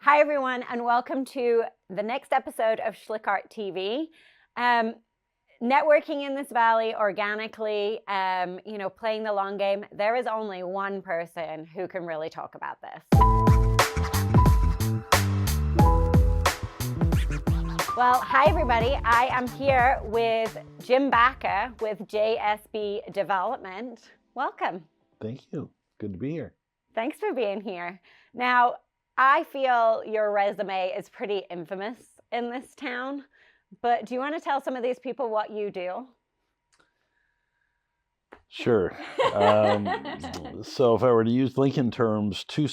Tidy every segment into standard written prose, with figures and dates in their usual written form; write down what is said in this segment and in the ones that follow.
Hi, everyone, and welcome to the next episode of SchlickArtTV. Networking in this valley organically, playing the long game. There is only one person who can really talk about this. Well, hi, everybody. I am here with Jim Backer with JSB Development. Welcome. Thank you. Good to be here. Thanks for being here. Now, I feel your resume is pretty infamous in this town, but do you want to tell some of these people what you do? Sure. So if I were to use Lincoln terms, 2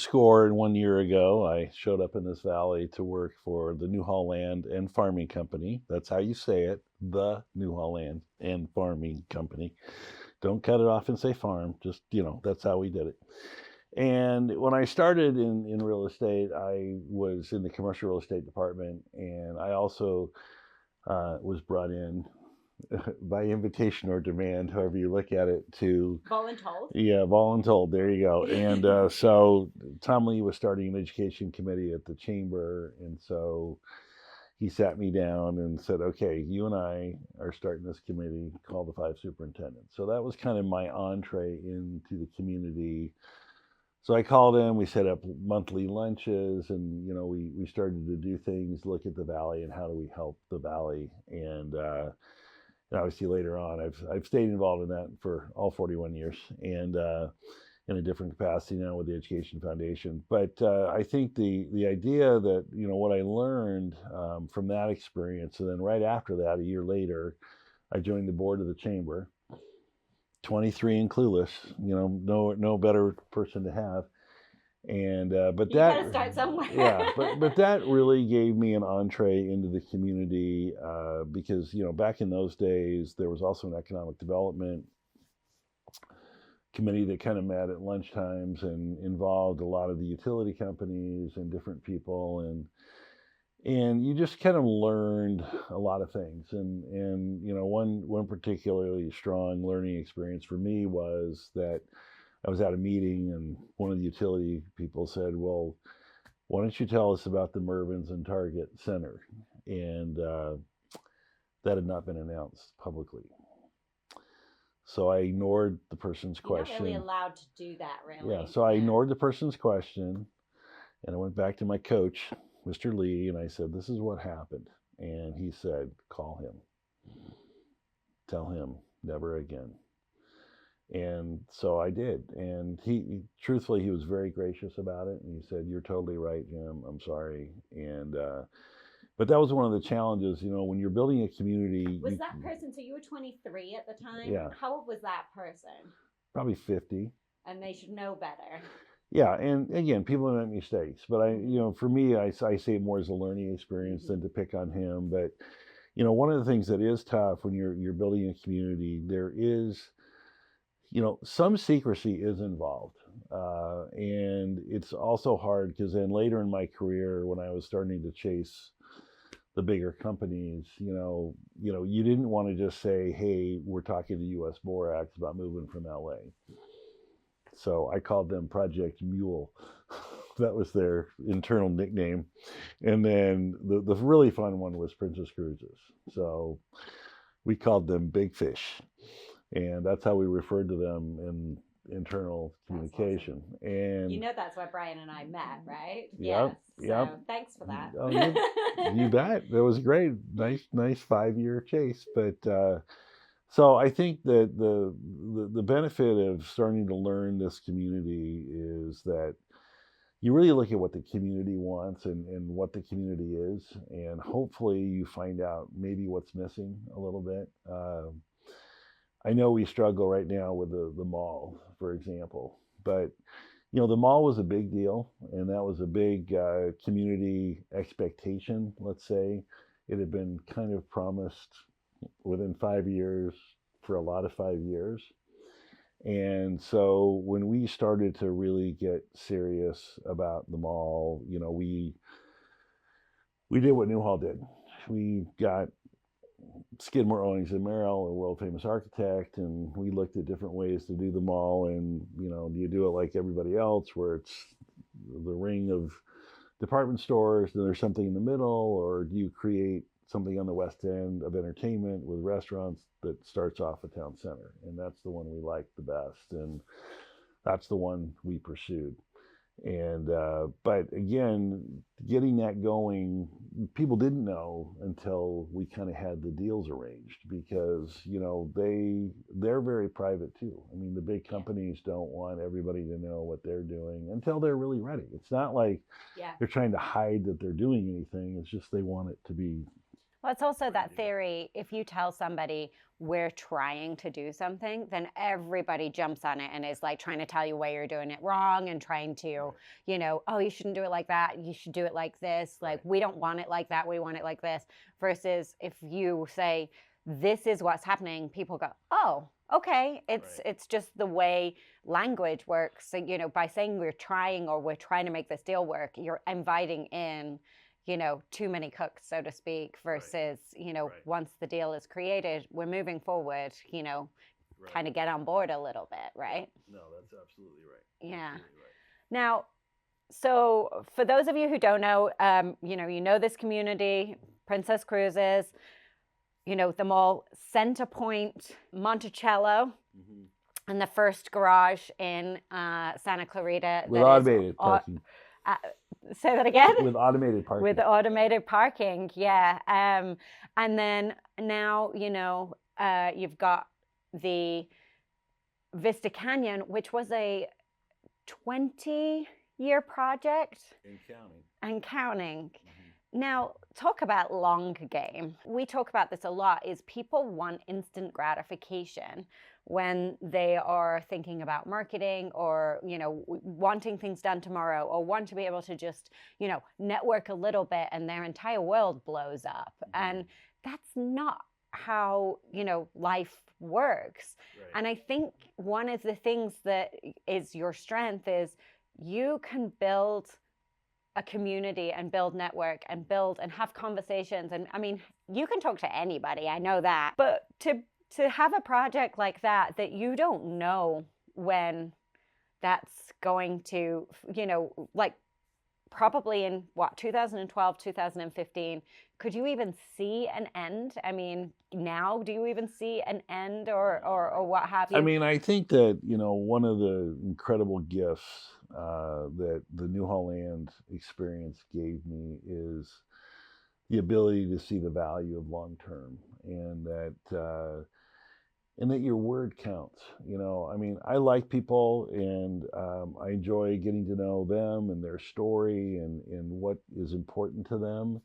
1 year ago, I showed up in this valley to work for the Newhall Land and Farming Company. That's how you say it, the Newhall Land and Farming Company. Don't cut it off and say farm, just, that's how we did it. And when I started in real estate, I was in the commercial real estate department, and I also was brought in by invitation or demand, however you look at it, to voluntold. Yeah, voluntold. There you go. And so Tom Lee was starting an education committee at the chamber, and so he sat me down and said, "Okay, you and I are starting this committee called the 5 Superintendents." So that was kind of my entree into the community. So I called him, we set up monthly lunches, and, we started to do things, look at the valley and how do we help the valley. And obviously later on, I've stayed involved in that for all 41 years, and in a different capacity now with the Education Foundation. But I think the idea that, what I learned from that experience, and then right after that, a year later, I joined the board of the chamber. 23 and clueless, no better person to have. And but you gotta start somewhere. Yeah, but that really gave me an entree into the community because back in those days there was also an economic development committee that kind of met at lunchtimes and involved a lot of the utility companies and different people, and you just kind of learned a lot of things. And one particularly strong learning experience for me was that I was at a meeting, and one of the utility people said, "Well, why don't you tell us about the Mervyn's and Target Center?" And that had not been announced publicly. So I ignored the person's question. You're not really allowed to do that, really. Yeah, so I ignored the person's question, and I went back to my coach, Mr. Lee, and I said, "This is what happened." And he said, "Call him. Tell him never again." And so I did. And he truthfully, he was very gracious about it. And he said, "You're totally right, Jim. I'm sorry." And but that was one of the challenges, when you're building a community. Was that person, so you were 23 at the time? Yeah. How old was that person? Probably 50. And they should know better. Yeah, and again, people make mistakes, but for me, I say it more as a learning experience than to pick on him. But one of the things that is tough when you're building a community, there is, some secrecy is involved, and it's also hard because then later in my career, when I was starting to chase the bigger companies, you didn't want to just say, "Hey, we're talking to U.S. Borax about moving from LA." So I called them Project Mule. That was their internal nickname. And then the really fun one was Princess Cruises. So we called them Big Fish. And that's how we referred to them in internal communication. Awesome. And that's why Brian and I met, right? Yep. Yes. Yep. So thanks for that. Oh, you bet. That was great. Nice 5-year chase. But so I think that the benefit of starting to learn this community is that you really look at what the community wants and what the community is, and hopefully you find out maybe what's missing a little bit. I know we struggle right now with the mall, for example, but the mall was a big deal, and that was a big community expectation, let's say. It had been kind of promised within 5 years for a lot of 5 years. And so when we started to really get serious about the mall, we did what Newhall did. We got Skidmore, Owings and Merrill, a world famous architect, and we looked at different ways to do the mall. And do you do it like everybody else, where it's the ring of department stores, then there's something in the middle, or do you create something on the west end of entertainment with restaurants that starts off a town center? And that's the one we like the best, and that's the one we pursued. And but again, getting that going, people didn't know until we kind of had the deals arranged, because they're very private too. I mean, the big companies don't want everybody to know what they're doing until they're really ready. It's not like they're trying to hide that they're doing anything. It's just they want it to be. Well, it's also that theory, if you tell somebody we're trying to do something, then everybody jumps on it and is like trying to tell you why you're doing it wrong, and trying to, oh, you shouldn't do it like that. You should do it like this. Like, we don't want it like that. We want it like this. Versus if you say, this is what's happening, people go, oh, okay. It's just the way language works. So, by saying we're trying, or we're trying to make this deal work, you're inviting in too many cooks, so to speak, versus, once the deal is created, we're moving forward, kind of get on board a little bit, right? No, that's absolutely right. Yeah. Absolutely right. Now, so for those of you who don't know, this community, Princess Cruises, the mall, Center Point, Monticello, and the first garage in Santa Clarita. With automated parking. Say that again? With automated parking. With automated parking, yeah. And then now, you've got the Vista Canyon, which was a 20-year project. And counting. Now, talk about long game. We talk about this a lot, is people want instant gratification when they are thinking about marketing, or, wanting things done tomorrow, or want to be able to just, network a little bit and their entire world blows up. And that's not how, life works. Right. And I think one of the things that is your strength is you can build a community and build network and build and have conversations. And I mean, you can talk to anybody, I know that, but to have a project like that you don't know when that's going to, like probably in 2012, 2015, could you even see an end? I mean, now, do you even see an end or what have you? I mean, I think that, one of the incredible gifts that the New Holland experience gave me is the ability to see the value of long term, and that your word counts. I mean, I like people, and I enjoy getting to know them and their story and what is important to them.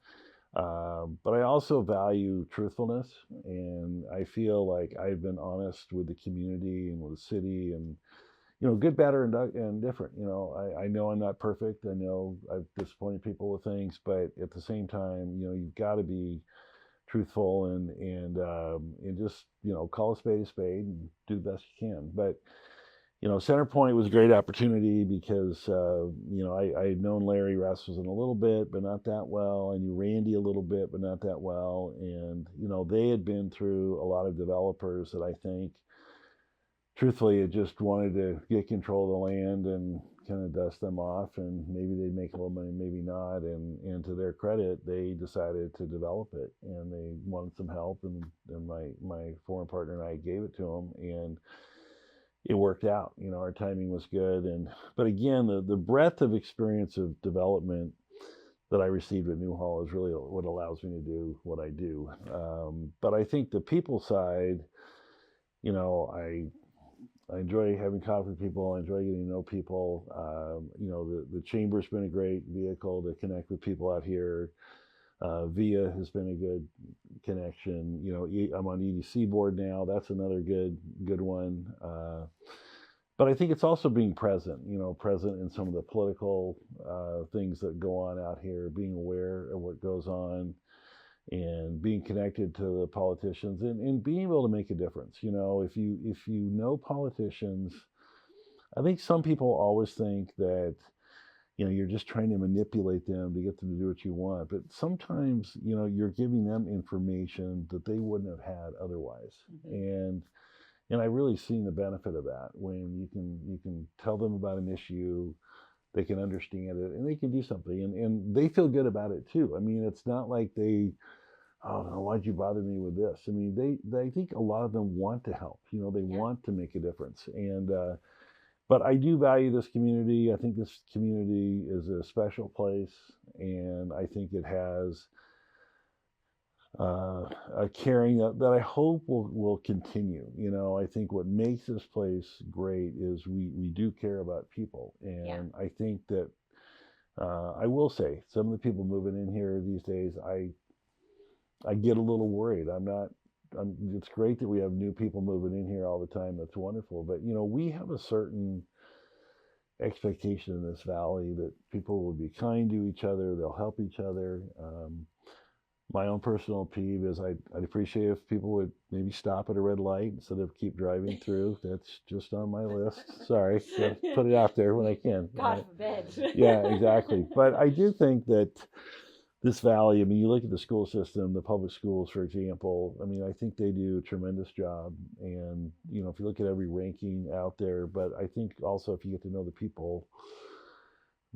But I also value truthfulness, and I feel like I've been honest with the community and with the city, and good, bad, and different. I know I'm not perfect. I know I've disappointed people with things, but at the same time, you've got to be truthful and just call a spade and do the best you can. But Center Point was a great opportunity because I had known Larry Rasmussen a little bit, but not that well. I knew Randy a little bit, but not that well. And they had been through a lot of developers that I think, truthfully, had just wanted to get control of the land and kind of dust them off, and maybe they'd make a little money, maybe not. And to their credit, they decided to develop it, and they wanted some help, and my former partner and I gave it to them, and it worked out. Our timing was good. But again, the breadth of experience of development that I received at Newhall is really what allows me to do what I do. But I think the people side, I enjoy having coffee with people. I enjoy getting to know people. The Chamber's been a great vehicle to connect with people out here. VIA has been a good connection. I'm on EDC board now. That's another good one. But I think it's also being present in some of the political things that go on out here, being aware of what goes on, and being connected to the politicians, and being able to make a difference. If you know politicians, I think some people always think that you're just trying to manipulate them to get them to do what you want. But sometimes, you're giving them information that they wouldn't have had otherwise. Mm-hmm. And I really seen the benefit of that when you can tell them about an issue they can understand it, and they can do something, and they feel good about it too. I mean, it's not like they, oh no, why'd you bother me with this? I mean, I think a lot of them want to help. You know, they want to make a difference, and but I do value this community. I think this community is a special place, and I think it has a caring that I hope will continue. You know, I think what makes this place great is we do care about people, and I think that I will say some of the people moving in here these days, I get a little worried. It's great that we have new people moving in here all the time. That's wonderful. But, you know, we have a certain expectation in this valley that people will be kind to each other. They'll help each other. My own personal peeve is I'd appreciate if people would maybe stop at a red light instead of keep driving through. That's just on my list. Sorry. Put it out there when I can. God forbid. Yeah, exactly. But I do think that this valley, I mean, you look at the school system, the public schools, for example, I mean, I think they do a tremendous job. And, you know, if you look at every ranking out there, but I think also if you get to know the people,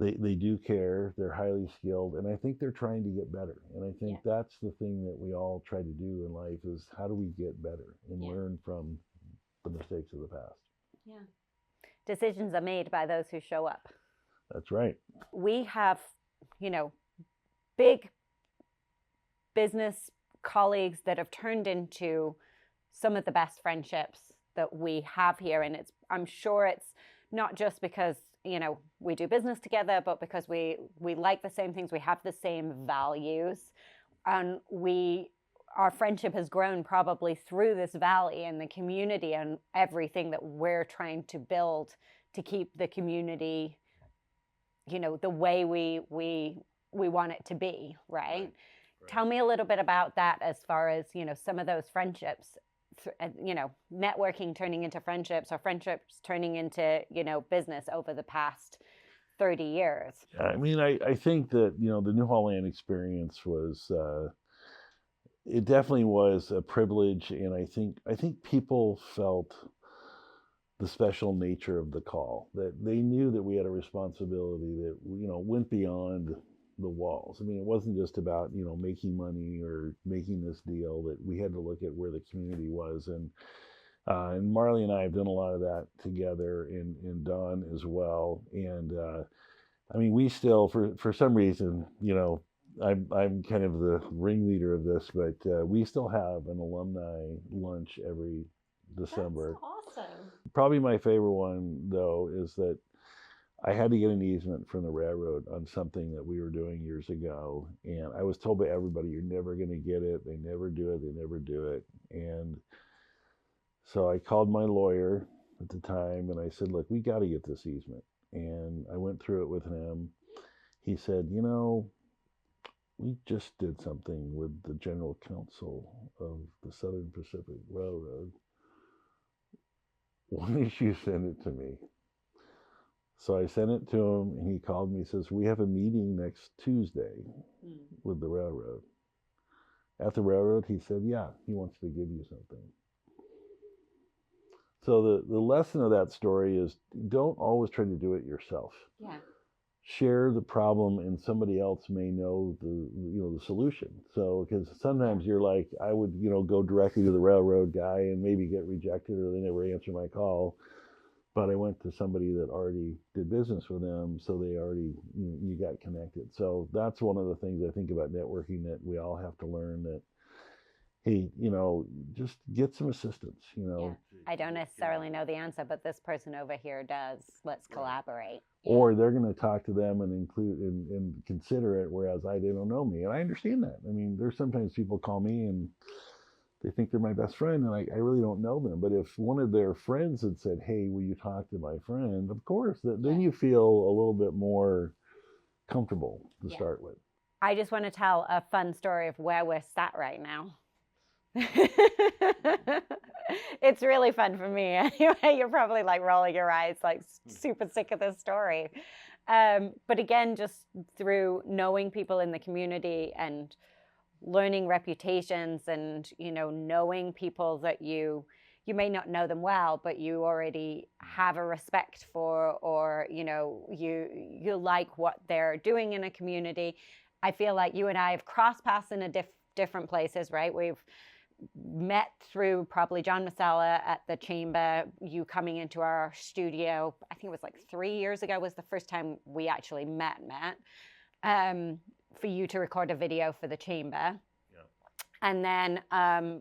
they do care, they're highly skilled, and I think they're trying to get better. And I think that's the thing that we all try to do in life is how do we get better and learn from the mistakes of the past. Yeah. Decisions are made by those who show up. That's right. We have, you know, big business colleagues that have turned into some of the best friendships that we have here. And I'm sure it's not just because, you know, we do business together, but because we like the same things, we have the same values, and our friendship has grown probably through this valley and the community and everything that we're trying to build to keep the community, you know, the way we want it to be, right? Tell me a little bit about that as far as, you know, some of those friendships, you know, networking turning into friendships or friendships turning into, you know, business over the past 30 years. I mean, I think that, you know, the New Holland experience was, it definitely was a privilege. And I think people felt the special nature of the call, that they knew that we had a responsibility that, you know, went beyond the walls. I mean, it wasn't just about, you know, making money or making this deal, that we had to look at where the community was. And Marley and I have done a lot of that together, and Don as well. And I mean, we still, for some reason, you know, I'm kind of the ringleader of this, but we still have an alumni lunch every December. That's awesome. Probably my favorite one, though, is that I had to get an easement from the railroad on something that we were doing years ago. And I was told by everybody, you're never going to get it. They never do it. They never do it. And so I called my lawyer at the time and I said, look, we got to get this easement. And I went through it with him. He said, you know, we just did something with the General Counsel of the Southern Pacific Railroad. Why don't you send it to me? So I sent it to him, and he called me. He says, we have a meeting next Tuesday with the railroad. At the railroad, he said, yeah, he wants to give you something. So the lesson of that story is don't always try to do it yourself. Yeah. Share the problem, and somebody else may know the solution. So because sometimes you're like, I would, you know, go directly to the railroad guy and maybe get rejected or they never answer my call. But I went to somebody that already did business with them, so they already, you got connected. So that's one of the things I think about networking, that we all have to learn, that, hey, you know, just get some assistance, you know. Yeah. I don't necessarily know the answer, but this person over here does. Let's collaborate. Or they're going to talk to them and include and consider it, whereas they don't know me. And I understand that. I mean, there's sometimes people call me and they think they're my best friend, and I really don't know them. But if one of their friends had said, hey, will you talk to my friend? Of course, then you feel a little bit more comfortable to start with. I just want to tell a fun story of where we're sat right now. It's really fun for me. Anyway, you're probably like rolling your eyes, like super sick of this story. But again, just through knowing people in the community and learning reputations and, you know, knowing people that you you may not know them well, but you already have a respect for, or, you know, you like what they're doing in a community. I feel like you and I have crossed paths in different places, right? We've met through probably John Masella at the Chamber, you coming into our studio, I think it was like 3 years ago was the first time we actually met, for you to record a video for the Chamber. And then,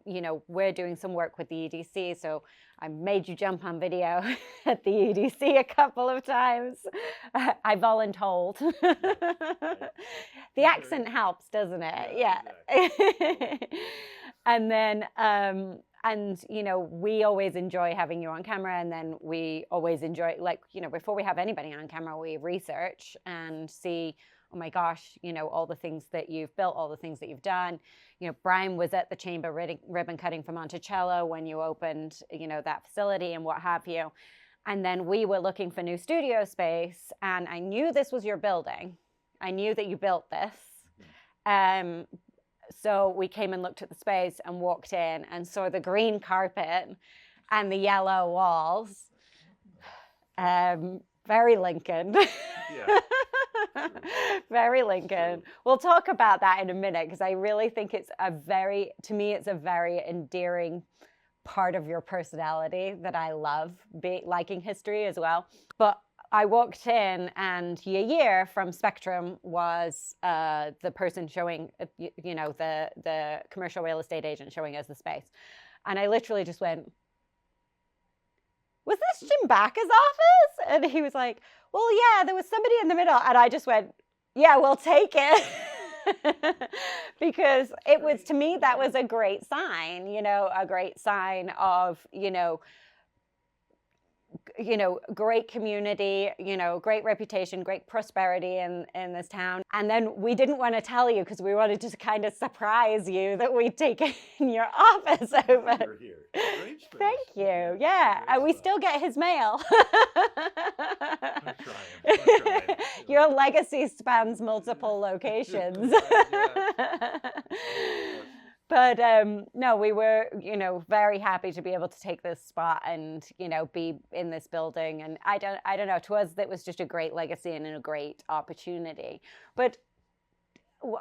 you know, we're doing some work with the EDC. So I made you jump on video at the EDC a couple of times. I voluntold. The accent helps, doesn't it? Yeah. Exactly. And then, and, you know, we always enjoy having you on camera. And then we always enjoy, like, you know, before we have anybody on camera, we research and see, oh my gosh, you know, all the things that you've built, all the things that you've done. You know, Brian was at the Chamber ribbon cutting for Monticello when you opened, you know, that facility and what have you. And then we were looking for new studio space, and I knew this was your building. I knew that you built this. So we came and looked at the space and walked in and saw the green carpet and the yellow walls. Very Lincoln. Yeah. Very Lincoln. We'll talk about that in a minute, because I really think it's to me, it's a very endearing part of your personality that I love, liking history as well. But I walked in, and Yair from Spectrum was the person showing, you know, the commercial real estate agent showing us the space. And I literally just went, was this Jim Bacca's office? And he was like, well, yeah, there was somebody in the middle. And I just went, yeah, we'll take it. Because it was, to me, that was a great sign, you know, a great sign of, you know, great community, you know, great reputation, great prosperity in this town. And then we didn't want to tell you, because we wanted to kind of surprise you that we'd taken your office over. You're here. Great space. Thank you. Yeah. And we still get his mail. I'm trying. Your legacy spans multiple locations. But no, we were, you know, very happy to be able to take this spot and, you know, be in this building. And I don't know, to us, that was just a great legacy and a great opportunity. But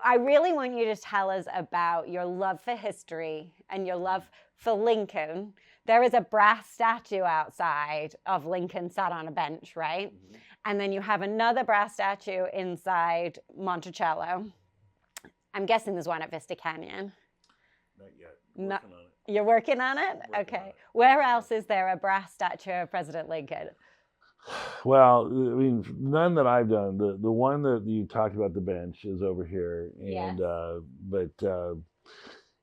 I really want you to tell us about your love for history and your love for Lincoln. There is a brass statue outside of Lincoln sat on a bench, right? Mm-hmm. And then you have another brass statue inside Monticello. I'm guessing there's one at Vista Canyon. Not yet. Working on it. You're working on it? Okay. Where else is there a brass statue of President Lincoln? Well, I mean, none that I've done. The one that you talked about, the bench, is over here, and but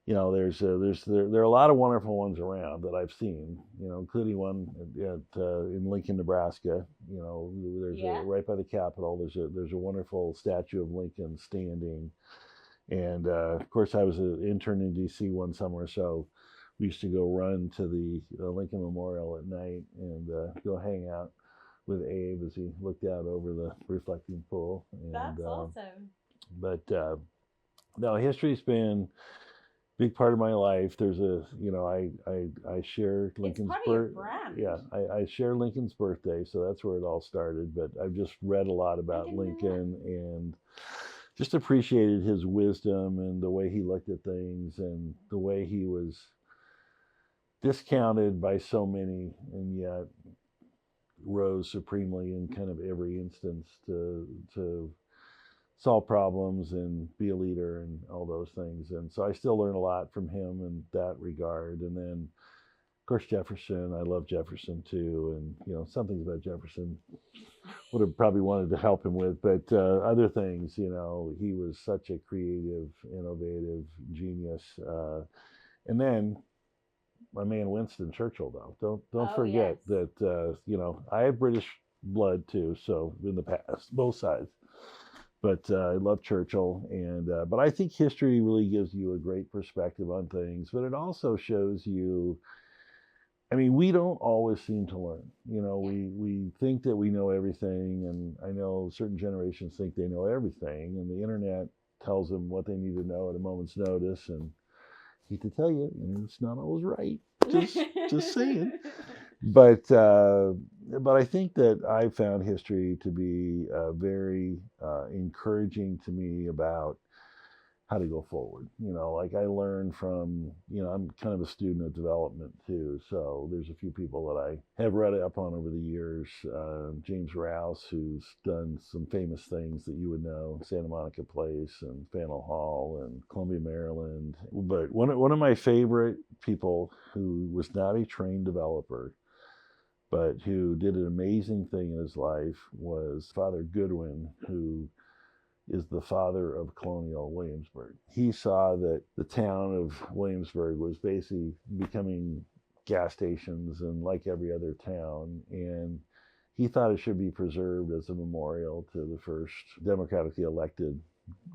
you know, there are a lot of wonderful ones around that I've seen. You know, including one in Lincoln, Nebraska. You know, there's right by the Capitol. There's a wonderful statue of Lincoln standing. And of course, I was an intern in DC one summer, so we used to go run to the Lincoln Memorial at night and go hang out with Abe as he looked out over the reflecting pool. And, that's awesome. But no, history's been a big part of my life. There's a, you know, I share Lincoln's birthday. Yeah, I share Lincoln's birthday, so that's where it all started. But I've just read a lot about Lincoln and just appreciated his wisdom and the way he looked at things and the way he was discounted by so many and yet rose supremely in kind of every instance to solve problems and be a leader and all those things. And so I still learn a lot from him in that regard. And then, of course, Jefferson. I love Jefferson too. And, you know, some things about Jefferson would have probably wanted to help him with, but other things, you know, he was such a creative, innovative genius. And then my man Winston Churchill, though. Don't forget that, you know, I have British blood too, so in the past, both sides. But I love Churchill, and but I think history really gives you a great perspective on things, but it also shows you, I mean, we don't always seem to learn. You know, we think that we know everything, and I know certain generations think they know everything, and the internet tells them what they need to know at a moment's notice, and I hate to tell you, it's not always right. just saying. But I think that I found history to be very encouraging to me about how to go forward. Like I learned from, I'm kind of a student of development too. So there's a few people that I have read up on over the years. James Rouse, who's done some famous things that you would know, Santa Monica Place and Faneuil Hall and Columbia, Maryland. But one of my favorite people who was not a trained developer, but who did an amazing thing in his life was Father Goodwin, who is the father of Colonial Williamsburg. He saw that the town of Williamsburg was basically becoming gas stations and like every other town, and he thought it should be preserved as a memorial to the first democratically elected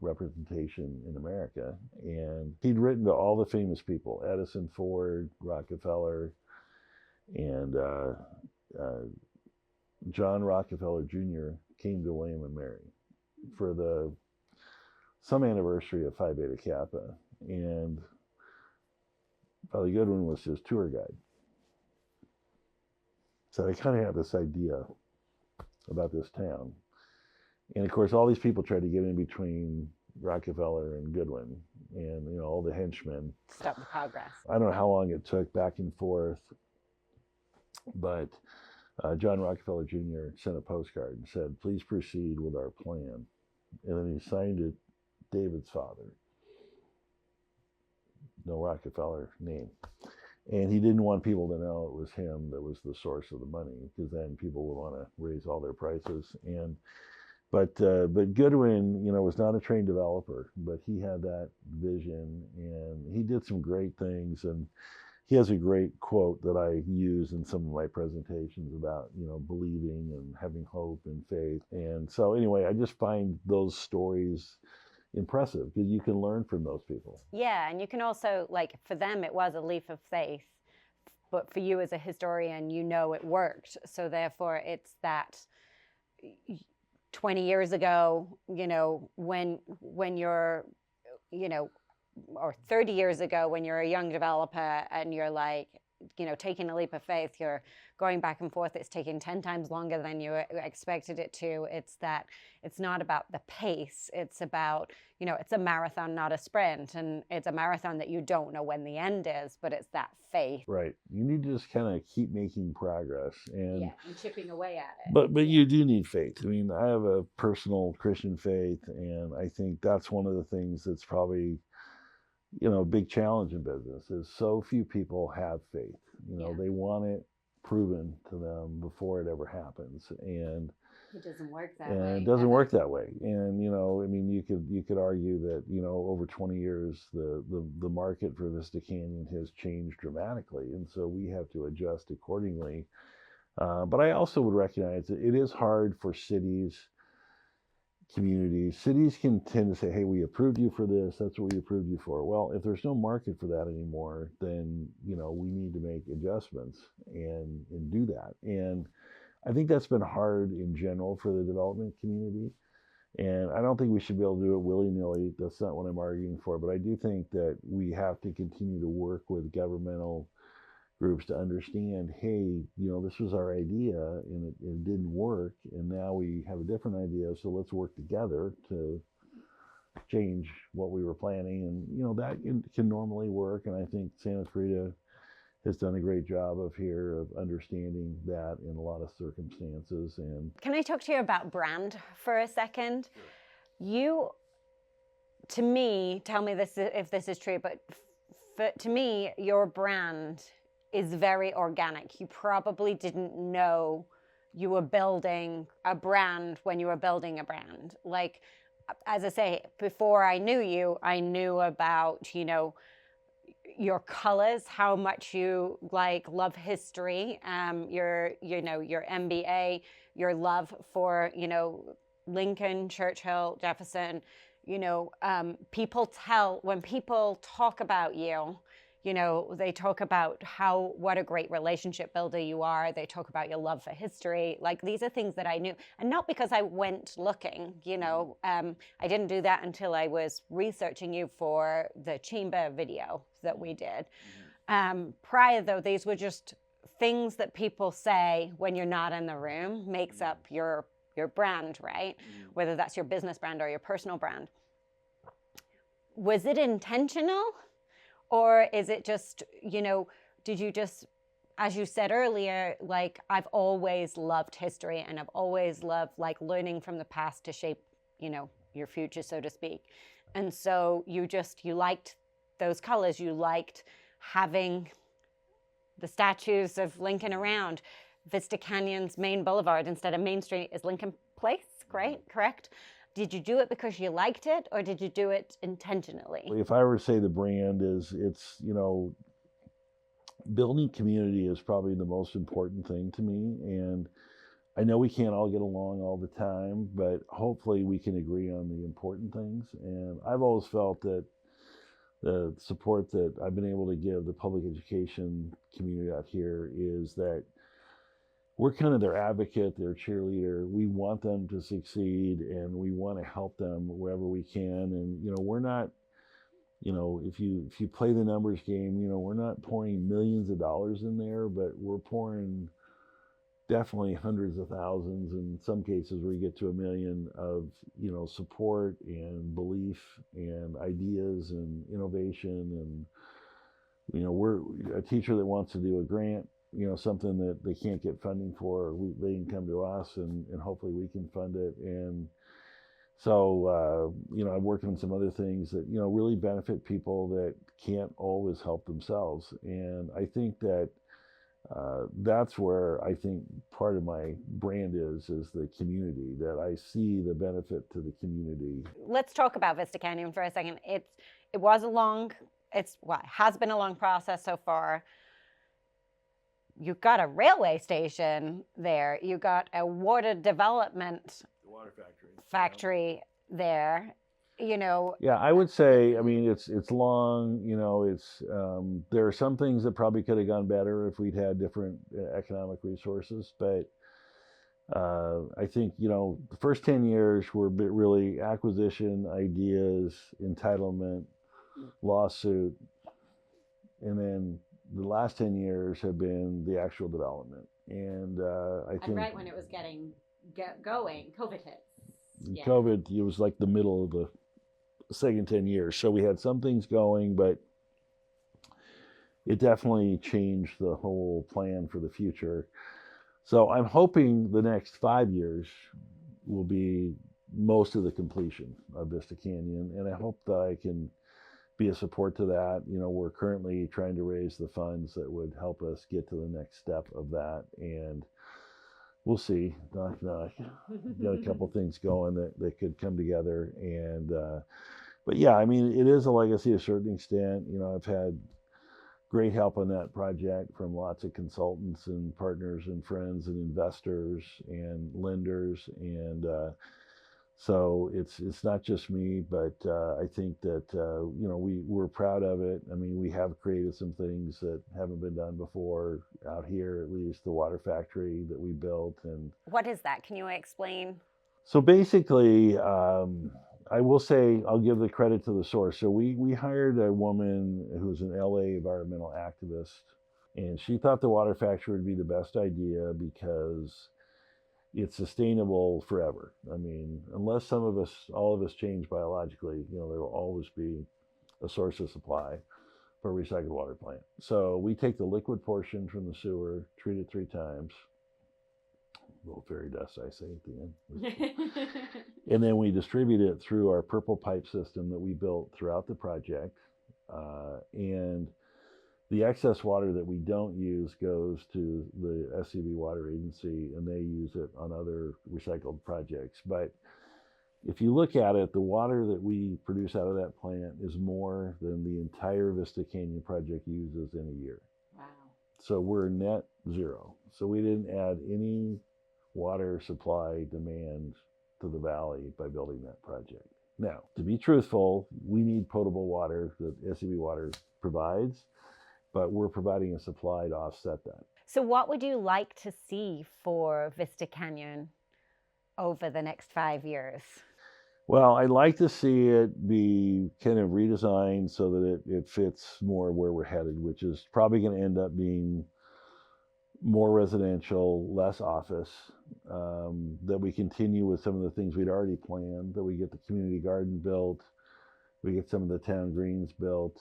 representation in America. And he'd written to all the famous people, Edison, Ford, Rockefeller, and John Rockefeller Jr. came to William and Mary for some anniversary of Phi Beta Kappa, and Father Goodwin was his tour guide. So I kind of have this idea about this town, and of course all these people tried to get in between Rockefeller and Goodwin, and all the henchmen. Stop the progress. I don't know how long it took back and forth, but John Rockefeller Jr. sent a postcard and said, "Please proceed with our plan." And then he signed it, David's father. No Rockefeller name. And he didn't want people to know it was him that was the source of the money, because then people would want to raise all their prices. But Goodwin, was not a trained developer, but he had that vision, and he did some great things. And he has a great quote that I use in some of my presentations about, believing and having hope and faith. And so anyway, I just find those stories impressive because you can learn from those people. Yeah, and you can also, like, for them, it was a leap of faith. But for you as a historian, it worked. So therefore, it's that 20 years ago, when you're, or 30 years ago when you're a young developer and you're like, taking a leap of faith, you're going back and forth, it's taking 10 times longer than you expected it to. It's that it's not about the pace. It's about, it's a marathon, not a sprint. And it's a marathon that you don't know when the end is, but it's that faith. Right. You need to just kind of keep making progress and chipping away at it. But you do need faith. I mean, I have a personal Christian faith, and I think that's one of the things that's probably a big challenge in business is so few people have faith. They want it proven to them before it ever happens, and it doesn't work that way. It doesn't work that way. And you could argue that over 20 years the market for Vista Canyon has changed dramatically, and so we have to adjust accordingly. But I also would recognize that it is hard for communities. Cities can tend to say, "Hey, we approved you for this. That's what we approved you for." Well, if there's no market for that anymore, then we need to make adjustments and do that. And I think that's been hard in general for the development community. And I don't think we should be able to do it willy-nilly. That's not what I'm arguing for. But I do think that we have to continue to work with governmental groups to understand, hey, this was our idea and it didn't work, and now we have a different idea, so let's work together to change what we were planning. And that can normally work, and I think Santa Clarita has done a great job of understanding that in a lot of circumstances. And can I talk to you about brand for a second? Sure. You, to me, tell me this if this is true, but to me, your brand is very organic. You probably didn't know you were building a brand when you were building a brand. Like, as I say, before I knew you, I knew about, your colors, how much you love history, your MBA, your love for, Lincoln, Churchill, Jefferson. When people talk about you, they talk about what a great relationship builder you are. They talk about your love for history. Like, these are things that I knew. And not because I went looking, I didn't do that until I was researching you for the chamber video that we did. Prior, though, these were just things that people say when you're not in the room makes up your brand, right? Whether that's your business brand or your personal brand. Was it intentional, or is it just, did you just, as you said earlier, like, I've always loved history and I've always loved like learning from the past to shape, your future, so to speak. And so you liked those colors, you liked having the statues of Lincoln around. Vista Canyon's main boulevard instead of Main Street is Lincoln Place, right? Correct? Did you do it because you liked it, or did you do it intentionally? If I were to say the brand is, it's, building community is probably the most important thing to me. And I know we can't all get along all the time, but hopefully we can agree on the important things. And I've always felt that the support that I've been able to give the public education community out here is that we're kind of their advocate, their cheerleader. We want them to succeed, and we want to help them wherever we can. And, we're not, if you play the numbers game, we're not pouring millions of dollars in there, but we're pouring definitely hundreds of thousands, in some cases where you get to $1 million of, support and belief and ideas and innovation. And, we're a teacher that wants to do a grant, something that they can't get funding for, they can come to us and hopefully we can fund it. And so, I've worked on some other things that, really benefit people that can't always help themselves. And I think that that's where I think part of my brand is the community, that I see the benefit to the community. Let's talk about Vista Canyon for a second. It has been a long process so far. You've got a railway station there. You got a water development factory there. Yeah, I would say, it's long, there are some things that probably could have gone better if we'd had different economic resources, but I think, the first 10 years were really acquisition, ideas, entitlement, lawsuit, and then the last 10 years have been the actual development. And I think... And right when it was getting going, COVID hit. Yeah. COVID, it was like the middle of the second 10 years. So we had some things going, but it definitely changed the whole plan for the future. So I'm hoping the next 5 years will be most of the completion of Vista Canyon. And I hope that I can be a support to that. We're currently trying to raise the funds that would help us get to the next step of that. And we'll see. Knock, knock. Got a couple things going that could come together. And, but yeah, it is a legacy to a certain extent. I've had great help on that project from lots of consultants and partners and friends and investors and lenders. And so it's not just me, but I think that, we're proud of it. We have created some things that haven't been done before out here, at least the water factory that we built. And what is that? Can you explain? So basically, I will say, I'll give the credit to the source. So we hired a woman who's an LA environmental activist, and she thought the water factory would be the best idea because it's sustainable forever. Unless all of us change biologically, there will always be a source of supply for a recycled water plant. So we take the liquid portion from the sewer, treat it 3 times. A little fairy dust, I say at the end. And then we distribute it through our purple pipe system that we built throughout the project. And the excess water that we don't use goes to the SCV Water Agency, and they use it on other recycled projects. But if you look at it, the water that we produce out of that plant is more than the entire Vista Canyon project uses in a year. Wow. So we're net zero. So we didn't add any water supply demand to the valley by building that project. Now, to be truthful, we need potable water that SCV Water provides, but we're providing a supply to offset that. So what would you like to see for Vista Canyon over the next 5 years? Well, I'd like to see it be kind of redesigned so that it fits more where we're headed, which is probably going to end up being more residential, less office, that we continue with some of the things we'd already planned, that we get the community garden built, we get some of the town greens built,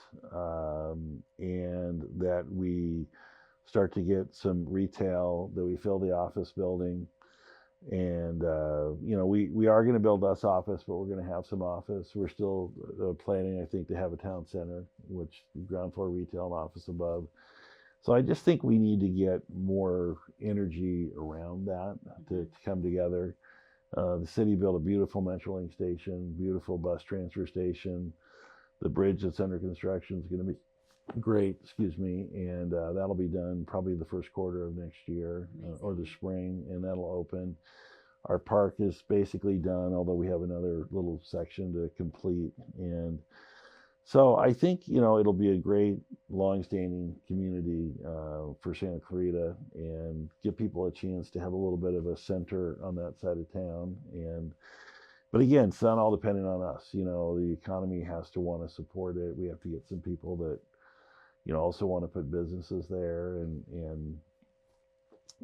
and that we start to get some retail, that we fill the office building. And, we are going to build less office, but we're going to have some office. We're still planning, I think, to have a town center, which ground floor retail and office above. So I just think we need to get more energy around that to come together. The city built a beautiful Metrolink station, beautiful bus transfer station. The bridge that's under construction is going to be great, and that'll be done probably the first quarter of next year or the spring, and that'll open. Our park is basically done, although we have another little section to complete. And so I think, it'll be a great long-standing community for Santa Clarita, and give people a chance to have a little bit of a center on that side of town. But again, it's not all dependent on us. The economy has to want to support it. We have to get some people that also want to put businesses there and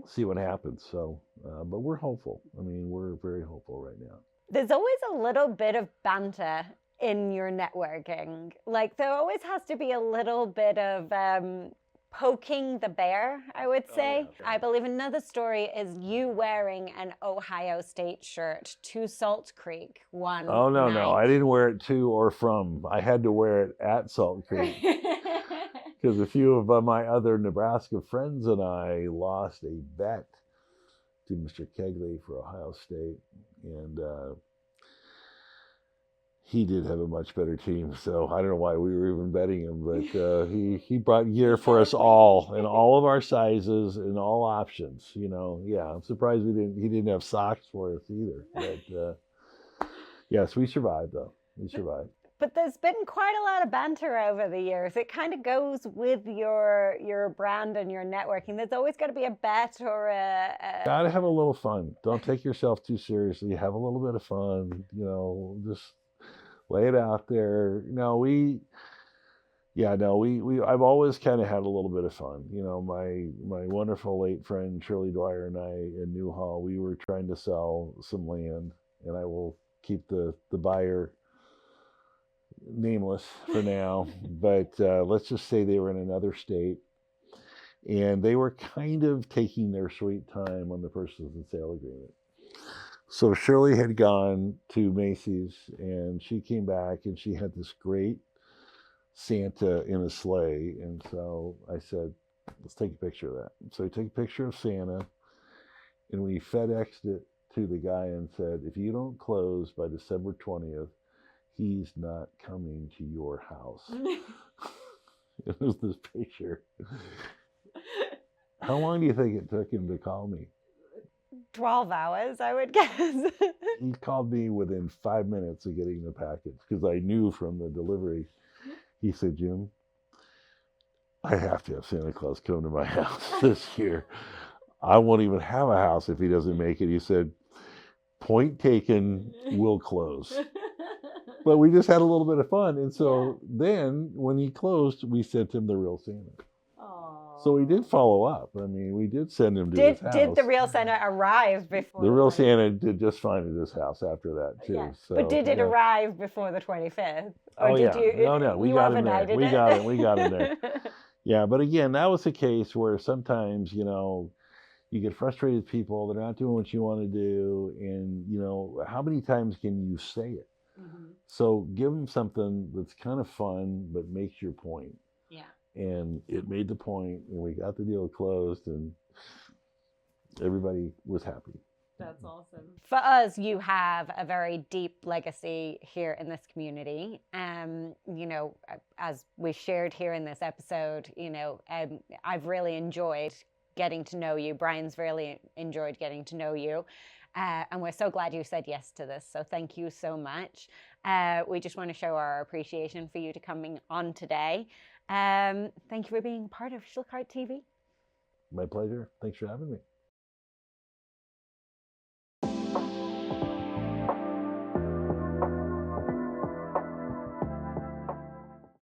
see what happens. So, but we're hopeful. We're very hopeful right now. There's always a little bit of banter in your networking. Like, there always has to be a little bit of poking the bear, I would say. Oh, yeah. I believe another story is you wearing an Ohio State shirt to Salt Creek one Oh, no, night. no. I didn't wear it to or from. I had to wear it at Salt Creek. Because a few of my other Nebraska friends and I lost a bet to Mr. Kegley for Ohio State. And he did have a much better team, so I don't know why we were even betting him, but he brought gear for us all in all of our sizes and all options. Yeah, I'm surprised he didn't have socks for us either. But yes, we survived though. We survived. But there's been quite a lot of banter over the years. It kind of goes with your brand and your networking. There's always got to be a bet or a... Gotta have a little fun. Don't take yourself too seriously. Have a little bit of fun. Just lay it out there. I've always kind of had a little bit of fun. My wonderful late friend Shirley Dwyer and I in Newhall, we were trying to sell some land, and I will keep the buyer nameless for now, but let's just say they were in another state, and they were kind of taking their sweet time on the purchase and sale agreement. So Shirley had gone to Macy's, and she came back, and she had this great Santa in a sleigh. And so I said, let's take a picture of that. So we took a picture of Santa, and we FedExed it to the guy and said, if you don't close by December 20th, he's not coming to your house. It was this picture. How long do you think it took him to call me? 12 hours, I would guess. He called me within 5 minutes of getting the package, because I knew from the delivery. He said, Jim, I have to have Santa Claus come to my house this year. I won't even have a house if he doesn't make it. He said, point taken, we'll close. But we just had a little bit of fun. And so then when he closed, we sent him the real Santa. Aww. So we did follow up. We did send him to his house. Did the real Santa arrive before? The real Santa did just fine at his house after that, too. Yeah. So, but did it arrive before the 25th? Or did you? No, we got him there. We got him there. Yeah, but again, that was a case where sometimes, you get frustrated with people. They're not doing what you want to do. And, how many times can you say it? Mm-hmm. So give them something that's kind of fun, but makes your point. Yeah. And it made the point, and we got the deal closed, and everybody was happy. That's awesome. For us, you have a very deep legacy here in this community. As we shared here in this episode, I've really enjoyed getting to know you. Brian's really enjoyed getting to know you. And we're so glad you said yes to this. So thank you so much. We just want to show our appreciation for you to coming on today. Thank you for being part of SchlickArtTV. My pleasure. Thanks for having me.